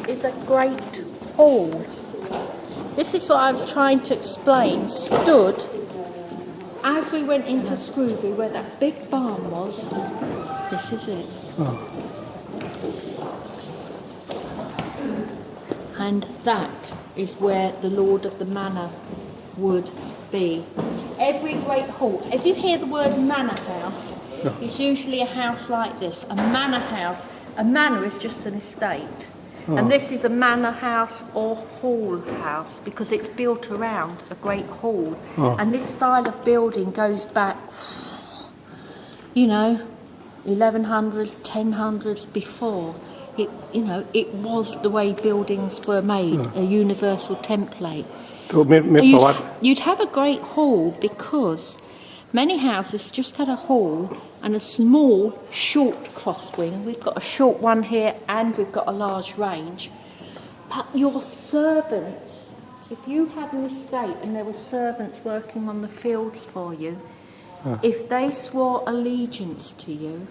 is a great hall. This is what I was trying to explain. Stood as we went into Scooby, where that big barn was. This is it. And that is where the Lord of the Manor would be. Every great hall, if you hear the word manor house, it's usually a house like this, a manor house. A manor is just an estate. And this is a manor house or hall house because it's built around a great hall. And this style of building goes back, 1100s, 1000s before. It was the way buildings were made, a universal template. You'd have a great hall because many houses just had a hall and a small, short cross wing. We've got a short one here and we've got a large range. But your servants, if you had an estate and there were servants working on the fields for you, if they swore allegiance to you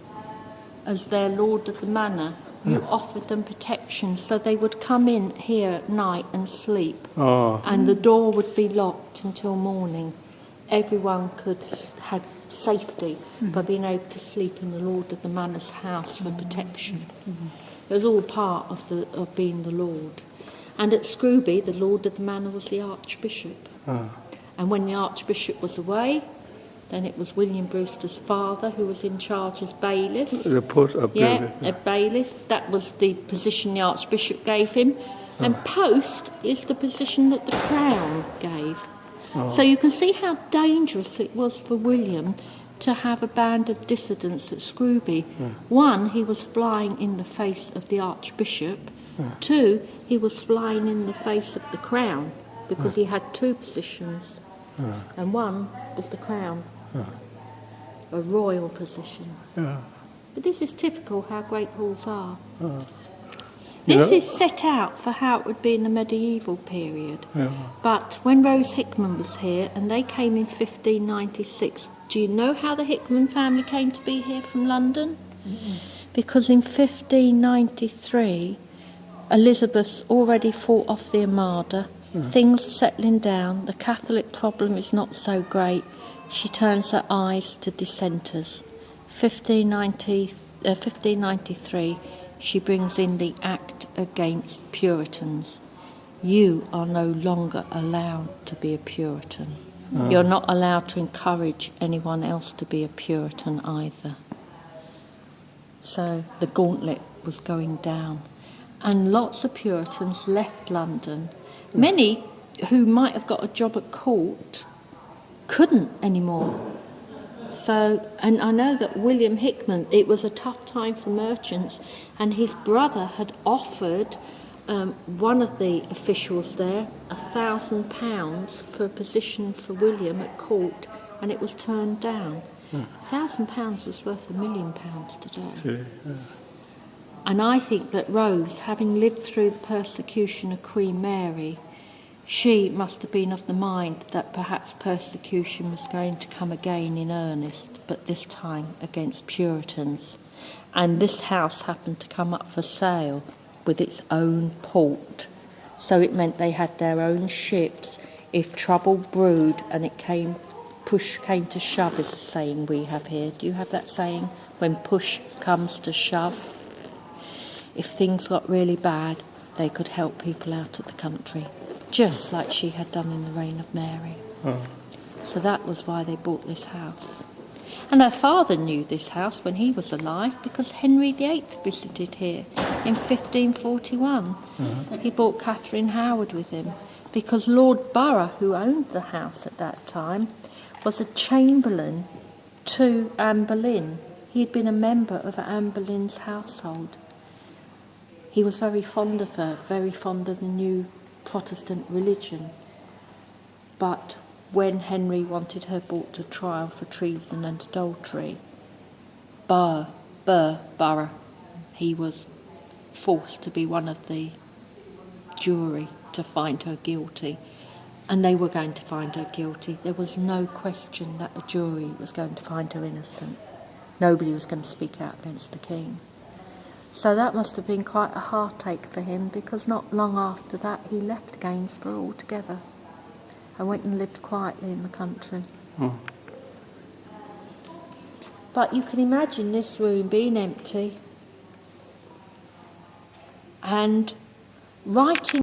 as their lord of the manor, you offered them protection, so they would come in here at night and sleep, and the door would be locked until morning. Everyone could have safety by being able to sleep in the lord of the manor's house for protection. It was all part of being the lord. And at Scooby, the lord of the manor was the archbishop. And when the archbishop was away, then it was William Brewster's father who was in charge as bailiff. A bailiff. That was the position the archbishop gave him. And post is the position that the crown gave. So you can see how dangerous it was for William to have a band of dissidents at Scooby. One, he was flying in the face of the archbishop. Two, he was flying in the face of the crown because he had two positions. And one was the crown, a royal position. But this is typical how great halls are. This is set out for how it would be in the medieval period. But when Rose Hickman was here, and they came in 1596, do you know how the Hickman family came to be here from London? Because in 1593, Elizabeth's already fought off the Armada. Things are settling down. The Catholic problem is not so great. She turns her eyes to dissenters. 1593, she brings in the Act Against Puritans. You are no longer allowed to be a Puritan. You're not allowed to encourage anyone else to be a Puritan either. So the gauntlet was going down. And lots of Puritans left London. Many who might have got a job at court couldn't anymore. So, and I know that William Hickman, it was a tough time for merchants, and his brother had offered one of the officials there £1,000 for a position for William at court, and it was turned down. £1,000 was worth £1 million today. And I think that Rose, having lived through the persecution of Queen Mary, she must have been of the mind that perhaps persecution was going to come again in earnest, but this time against Puritans. And this house happened to come up for sale with its own port. So it meant they had their own ships. If trouble brewed and push came to shove, is a saying we have here. Do you have that saying? When push comes to shove? If things got really bad, they could help people out of the country, just like she had done in the reign of Mary. So that was why they bought this house. And her father knew this house when he was alive because Henry VIII visited here in 1541. He brought Catherine Howard with him because Lord Borough, who owned the house at that time, was a chamberlain to Anne Boleyn. He had been a member of Anne Boleyn's household. He was very fond of her, very fond of the new Protestant religion. But when Henry wanted her brought to trial for treason and adultery, Borough, he was forced to be one of the jury to find her guilty. And they were going to find her guilty. There was no question that a jury was going to find her innocent. Nobody was going to speak out against the king. So that must have been quite a heartache for him, because not long after that he left Gainsborough altogether and went and lived quietly in the country. Oh. But you can imagine this room being empty and writing